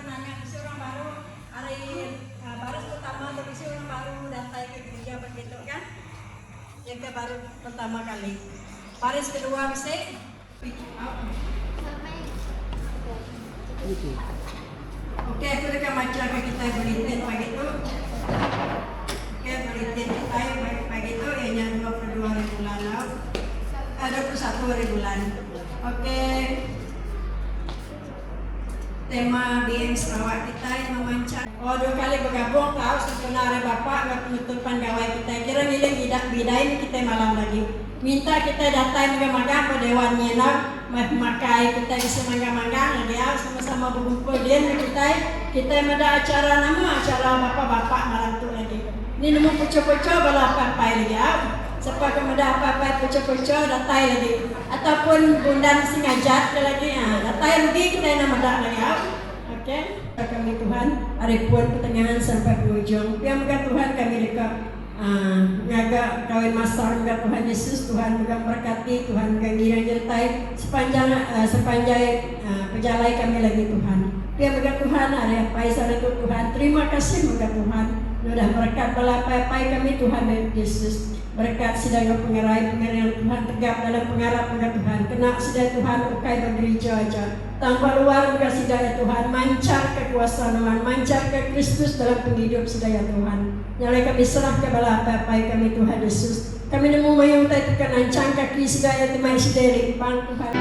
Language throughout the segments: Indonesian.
nanya si orang baru hari baru pertama tapi si orang baru datang ke gereja begitu kan? Yang ke baru pertama kali. Baris kedua bisa. Oke, aku udah baca apa kita beritin pagi itu. Oke, beritin kita pagi itu yang 22 bulan, 21 bulan. Oke. Tema BM Sarawak kita yang memancar. Oh, 2 kali bergabung tahu sebenarnya Bapak nggak penutupan gawai kita. Kira ngiling bidain kita malam lagi. Minta kita datang magang ke Dewan Nyenang, makai kita bisa magang-magang lagi sama-sama berkumpul dia kita ada acara bapak-bapak malam tu lagi. Ini nemu pucuk-pucuk bala apa-apa lagi Siapa kemudian apa-apa pucuk-pucuk datang lagi. Ataupun bundan singajat lagi datang lagi kita nama dak lagi Oke. Kami Tuhan hari pun pertengahan sampai ke ujung. Biar Tuhan kami dekat ngaga kawin masar juga Tuhan Yesus, Tuhan juga berkati, Tuhan juga nyertai sepanjang perjalanan kami lagi Tuhan. Biar juga Tuhan ada apa itu Tuhan. Terima kasih juga Tuhan. Sudah berkat balapai kami Tuhan Yesus. Berkat sidang pengerai Tuhan tegap dalam pengarap juga Tuhan. Kena sidang Tuhan ukai bergereja aja. Tanpa luar juga sidang Tuhan. Mancar kekuasaan Tuhan. Mancar ke Kristus dalam penghidup sidang Tuhan. Nyalai kami serah ke balapai kami Tuhan Yesus. Kami nemu mayung tai tekan ancang kaki sidang temai sidang rimpang Tuhan.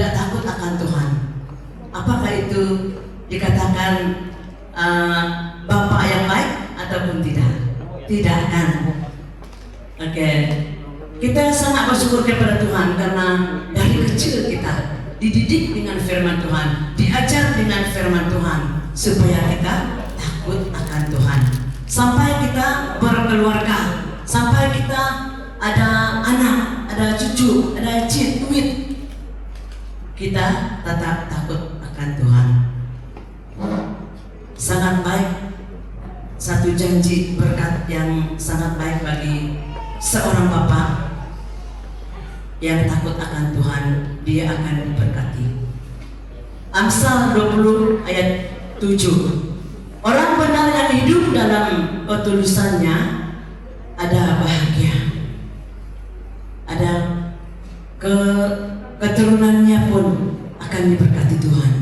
tidak takut akan Tuhan. Apakah itu dikatakan Bapak yang baik ataupun tidak? Tidak kan? Oke. Kita sangat bersyukur kepada Tuhan karena dari kecil kita dididik dengan firman Tuhan, diajar dengan firman Tuhan supaya kita takut akan Tuhan. Sampai kita berkeluarga, sampai kita ada anak, ada cucu, ada duit, kita tetap takut akan Tuhan. Sangat baik, satu janji berkat yang sangat baik bagi seorang bapak yang takut akan Tuhan, dia akan diberkati. Amsal 20 ayat 7. Orang benar yang hidup dalam ketulusannya ada bahagia, ada keturunannya pun akan diberkati Tuhan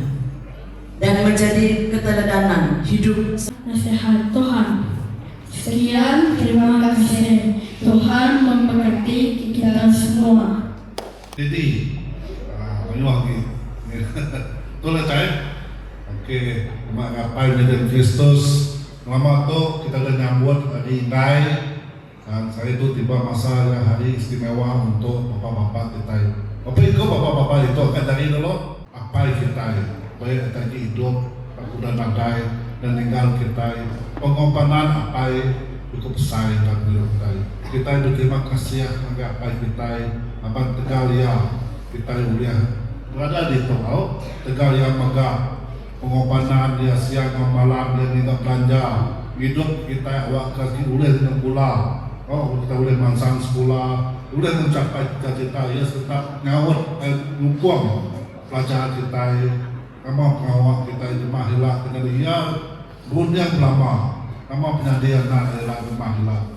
dan menjadi keteladanan hidup. Nasihat Tuhan. Sekian, terima kasih. Tuhan memberkati kita semua. Jadi, ini lagi, tuh cai, oke, mengapai dengan Kristus, lama tuh kita udah nyambut hari Indai, dan saya itu tiba masa hari istimewa untuk bapak-bapak kita. Bapak itu bapak-bapak itu akan dari dulu apa kita, baik tadi hidup, udah nadai dan tinggal kita, pengompanan apa cukup besar dan kita. Kita itu terima kasih ya, apa kita. Apa Tegal ya kita uliah berada di Tengau Tegal yang megah pengompanan dia siang malam dia minta belanja hidup kita awak kaki uliah dengan pula kita uliah mansang sekolah uliah mencapai cita-cita ya tetap ngawet ngukuang pelajaran kita kamu pengawak kita itu mahilah dengan dia dunia lama kamu penyediaan adalah mahilah.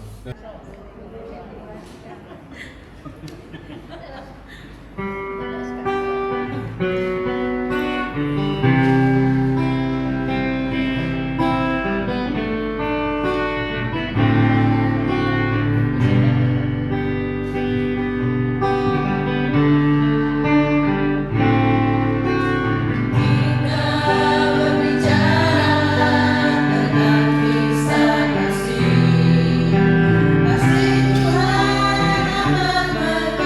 Kasih Tuhan amat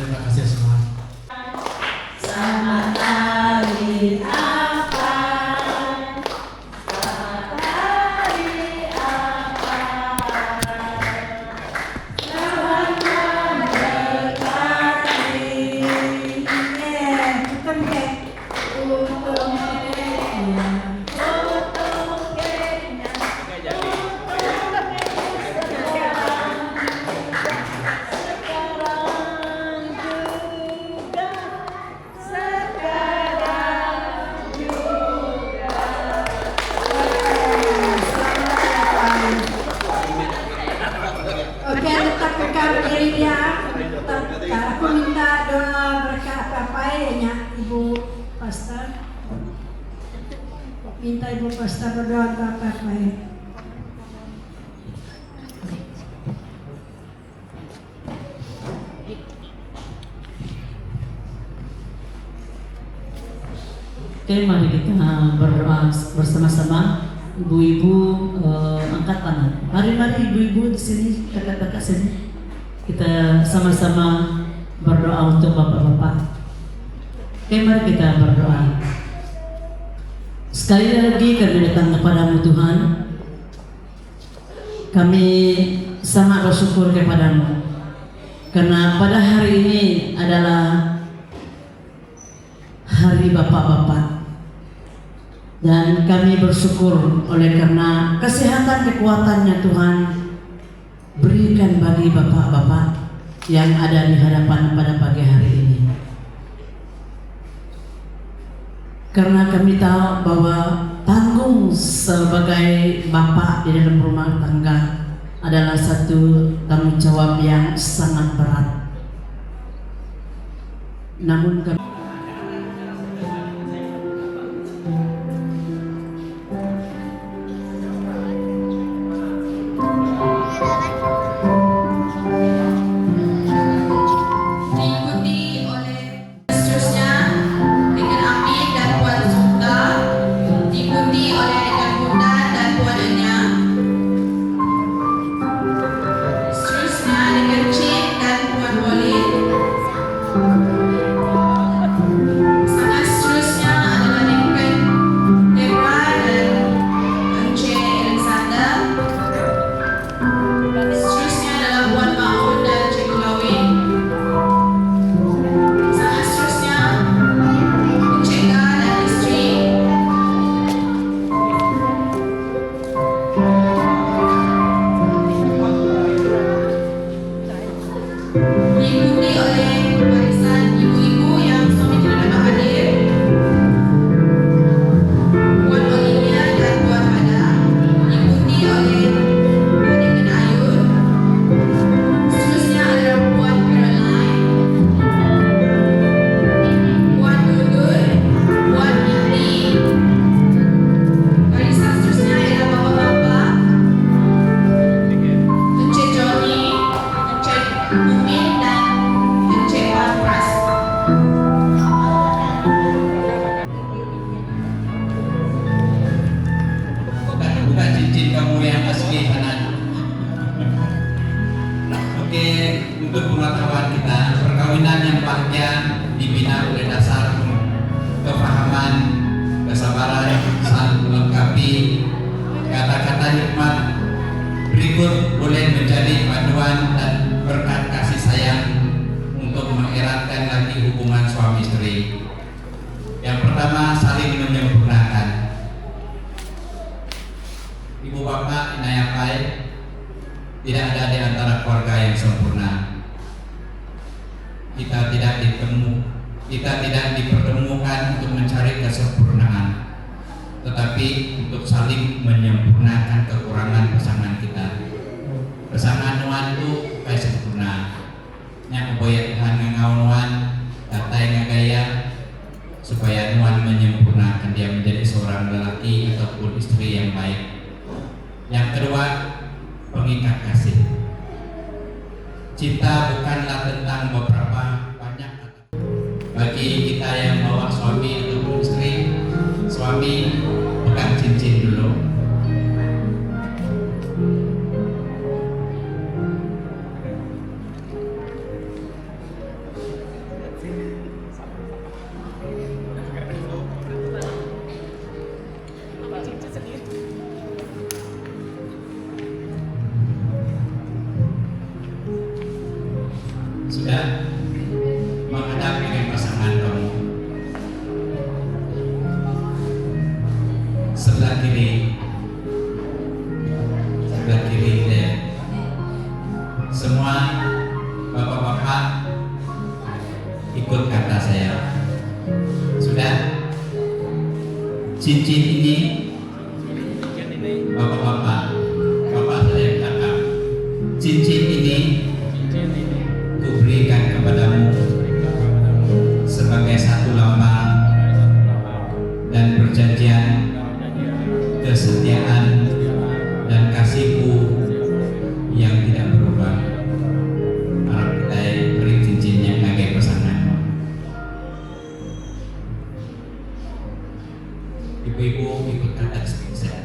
Terima kasih semua. Selamat hari apa? Selamat hari apa? Selamat memberkati. Betul ke? Untuk Kenya, untuk Kenya. Oke, tetap kekal dirinya. Aku minta doa berkat apa ya, Ibu Pastor. Minta Ibu Pastor berdoa untuk apa ya. Oke, mari kita berdoa bersama-sama. Ibu-ibu angkat tangan. Mari ibu-ibu di sini, kakak-kakak sini. Kita sama-sama berdoa untuk bapak-bapak. Oke, mari kita berdoa. Sekali lagi kami datang kepadamu Tuhan. Kami sangat bersyukur kepadamu karena pada hari ini adalah hari bapak-bapak. Dan kami bersyukur oleh karena kesehatan kekuatannya Tuhan berikan bagi bapak-bapak yang ada di hadapan pada pagi hari ini. Karena kami tahu bahwa tanggung sebagai bapak di dalam rumah tangga adalah satu tanggung jawab yang sangat berat. Namun kami diikuti oleh seterusnya dengan Amin dan Puan Sukta, diikuti oleh Rekan Bundan dan Puan Enya, seterusnya dengan Cik dan Puan Walid, sangat seterusnya adalah dengan Debra dan Encik Alexander, seterusnya adalah Puan Maun dan Cik Lawin. Sangat seterusnya Encik Ga dan isteri, diikuti oleh barisan ibu-ibu yang suami tidak dapat hadir, Puan Olivia dan Puan Hada, diikuti oleh Adik dan Ayun, seterusnya adalah Puan Caroline, Puan Dudun, Puan Niti. Barisan seterusnya ialah bapak-bapak, Encik Johnny, Encik Umin dan Encik Wan Pras. Bukan cincin kamu yang asli Hanan. Oke, untuk pengetahuan kita, perkawinan yang bahagia dibina oleh dasar kefahaman, kesabaran, saling melengkapi. Kata-kata hikmat berikut boleh menjadi panduan dan berkat kasih sayang untuk mengeratkan lagi hubungan suami istri. Yang pertama, saling menyempurnakan. Ibu bapak inayapai, tidak ada di antara keluarga yang sempurna. Kita tidak dipertemukan untuk mencari kesempurnaan, tetapi untuk saling menyempurnakan kekurangan pasangan kita. Pasangan nuan itu kayak sempurna. Nya keboya Tuhan ngangau nuan, datai ngagaya supaya nuan menyempurnakan dia menjadi seorang lelaki ataupun istri yang baik. Yang kedua, pengikat kasih. Cinta bukanlah tentang beberapa banyak kata. Bagi kita yang bawa suami ataupun istri, suami pegang cincin dulu. sudah menghadap dengan pasangan kamu. Sebelah kiri deh. Semua bapak-bapak ikut kata saya. Sudah? Cincin ini bapak-bapak, bapak saya yang tangkap. Cincin ini kuberikan kepadamu sebagai satu lambang dan perjanjian kesetiaan dan kasihku yang tidak berubah. Harap kita beri cincinnya sebagai pasangan. Ibu-ibu ikut kata saya.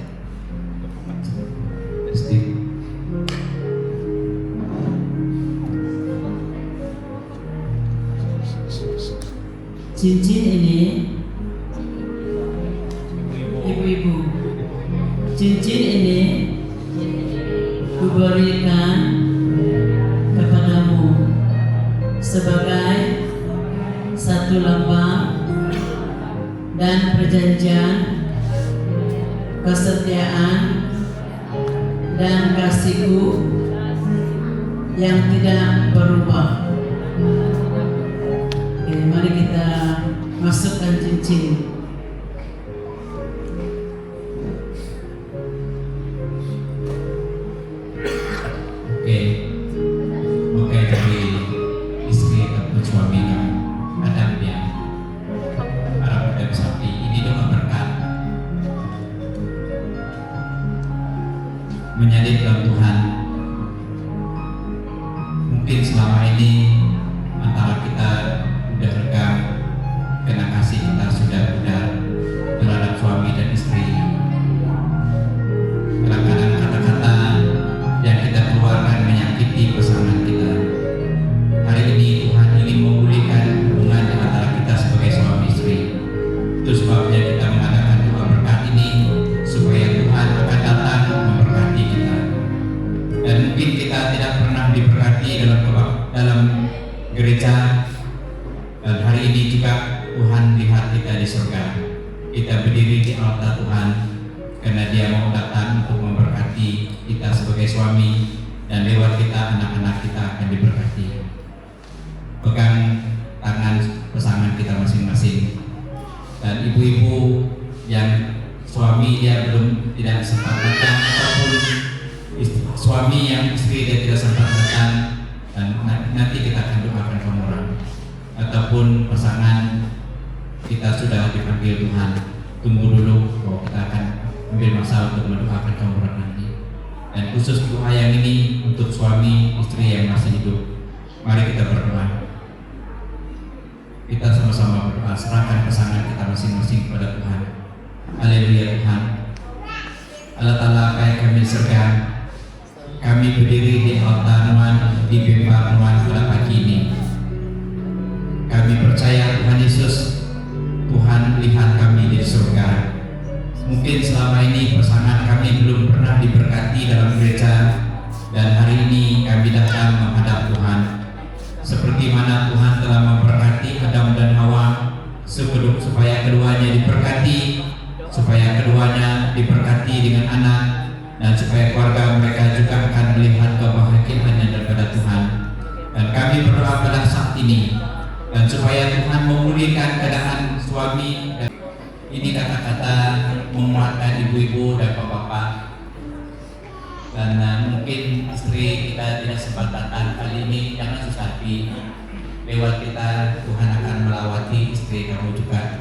Cincin ini, ibu-ibu, cincin ini kuberikan kepadamu sebagai satu lambang dan perjanjian kesetiaan dan kasihku yang tidak berubah. Oke, mari kita masukkan cincin. Oke, jadi istri ataupun suami kamu ada dia. Harap kita bisa ini doa berkat menjadi dalam Tuhan. Mungkin selama ini antara kita udah renggang karena kasih kita sudah benar terhadap suami dan istri. Kadang-kadang kata-kata yang kita keluarkan menyakiti pasangan kita. Hari ini Tuhan ingin memulihkan hubungan antara kita sebagai suami istri. Itu sebabnya kita mengadakan doa berkat ini supaya Tuhan akan datang memberkati kita. Dan mungkin kita tidak pernah diberkati dalam gereja. Dan hari ini juga Tuhan lihat kita di surga. Kita berdiri di altar Tuhan karena Dia mau datang untuk memberkati kita sebagai suami, dan lewat kita anak-anak kita akan diberkati. Pegang tangan pasangan kita masing-masing. Dan ibu-ibu yang suami dia belum tidak sempat datang, ataupun suami yang istri dia tidak sempat datang, dan nanti kita akan doakan kamu orang. Ataupun pasangan kita sudah dipanggil Tuhan, tunggu dulu, kita akan ambil masa untuk mendoakan kamu orang nanti. Dan khusus doa yang ini untuk suami istri yang masih hidup. Mari kita berdoa. Kita sama-sama berdoa, serahkan pasangan kita masing-masing kepada Tuhan. Haleluya Tuhan. Allah Ta'ala, kayak kami di surga, kami berdiri di altar Tuhan, di bimbang Tuhan pada pagi ini. Kami percaya Tuhan Yesus, Tuhan lihat kami di surga. Mungkin selama ini pasangan kami belum pernah diberkati dalam gereja, dan hari ini kami datang menghadap Tuhan. Seperti mana Tuhan telah memberkati Adam dan Hawa, supaya keduanya diberkati, supaya keduanya diberkati dengan anak, dan supaya keluarga mereka juga akan melihat kebahagiaan daripada Tuhan. Dan kami berdoa pada saat ini, dan supaya Tuhan memulihkan keadaan suami. Dan ini kata-kata menguatkan ibu-ibu dan bapak-bapak. Dan mungkin istri kita tidak sempat datang kali ini, jangan sesapi. Lewat kita Tuhan akan melawati istri kamu juga,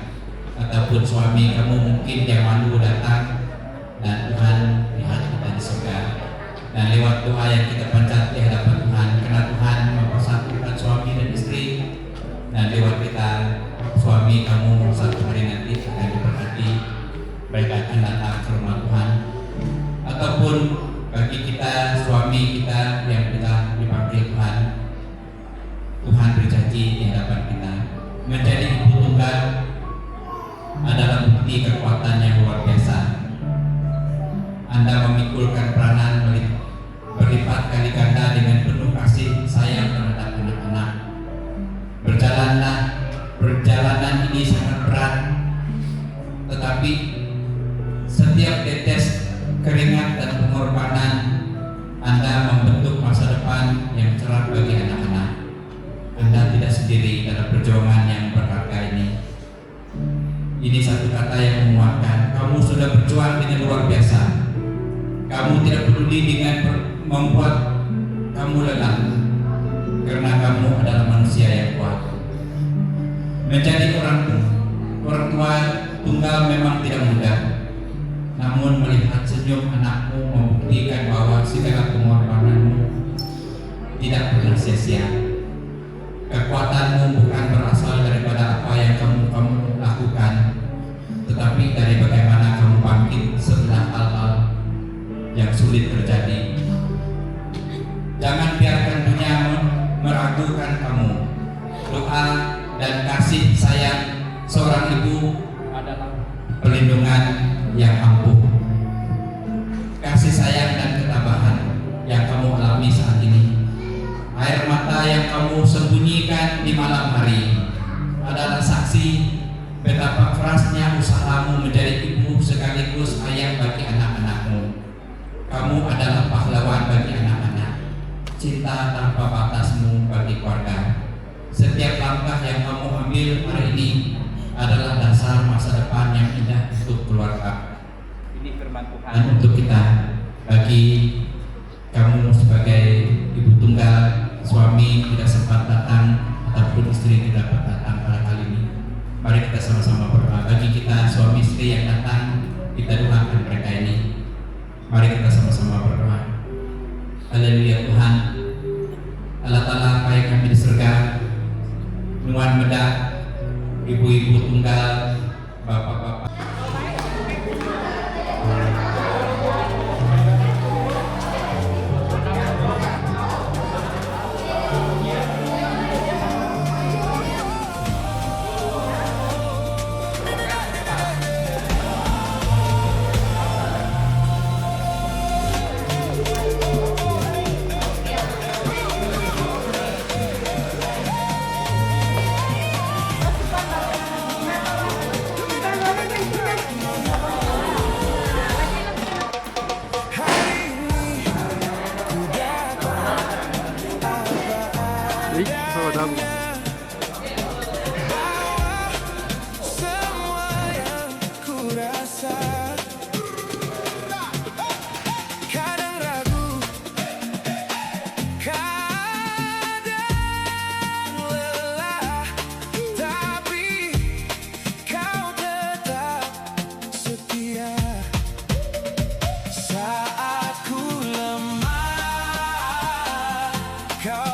ataupun suami kamu mungkin yang malu datang, dan Tuhan lihat kita di surga. Dan lewat doa yang kita panjat di hadapan Tuhan, karena Tuhan mempersatukan suami dan istri, dan lewat kita suami kamu satu hari nanti akan diberkati, mereka akan datang ke rumah Tuhan. Ataupun bagi kita suami kita yang kita dipanggil Tuhan, Tuhan berjanji di hadapan kita menjadi ibu tunggal adalah bukti kekuatan yang luar biasa. Anda memikulkan peranan berlipat kali ganda dengan penuh kasih sayang terhadap anak-anak, kata-kata yang menguatkan. Kamu sudah berjuang dengan luar biasa. Kamu tidak peduli dengan membuat kamu lelah, karena kamu adalah manusia yang kuat. Menjadi orang tua tunggal memang tidak mudah. Namun melihat senyum anakmu membuktikan bahwa segala pengorbananmu tidak pernah sia-sia. Kekuatanmu bukan berasal daripada apa yang kamu lakukan, tetapi dari bagaimana kamu bangkit setelah hal-hal yang sulit terjadi. Jangan biarkan dunia meragukan kamu. Doa dan kasih sayang seorang ibu adalah perlindungan yang ampuh. Kasih sayang dan ketabahan yang kamu alami saat ini, air mata yang kamu sembunyikan di malam hari, adalah saksi betapa kerasnya usahamu menjadi ibu sekaligus ayah bagi anak-anakmu. Kamu adalah pahlawan bagi anak-anak, cinta tanpa batasmu bagi keluarga. Setiap langkah yang kamu ambil hari ini adalah dasar masa depan yang indah untuk keluarga. Ini firman Tuhan. Dan untuk kita, bagi kamu sebagai ibu tunggal, suami tidak sempat datang ataupun istri tidak dapat datang pada kali ini, mari kita sama-sama berdoa. Bagi kita suami istri yang datang, kita doakan mereka ini. Mari kita sama-sama berdoa. Haleluya Tuhan. Allah Ta'ala apa yang kami di surga, nuan medak, ibu-ibu tunggal, bapak-bapak. Semua yang ku rasa, kadang ragu, kadang lelah, tapi kau tetap setia. Saat ku lemah, kau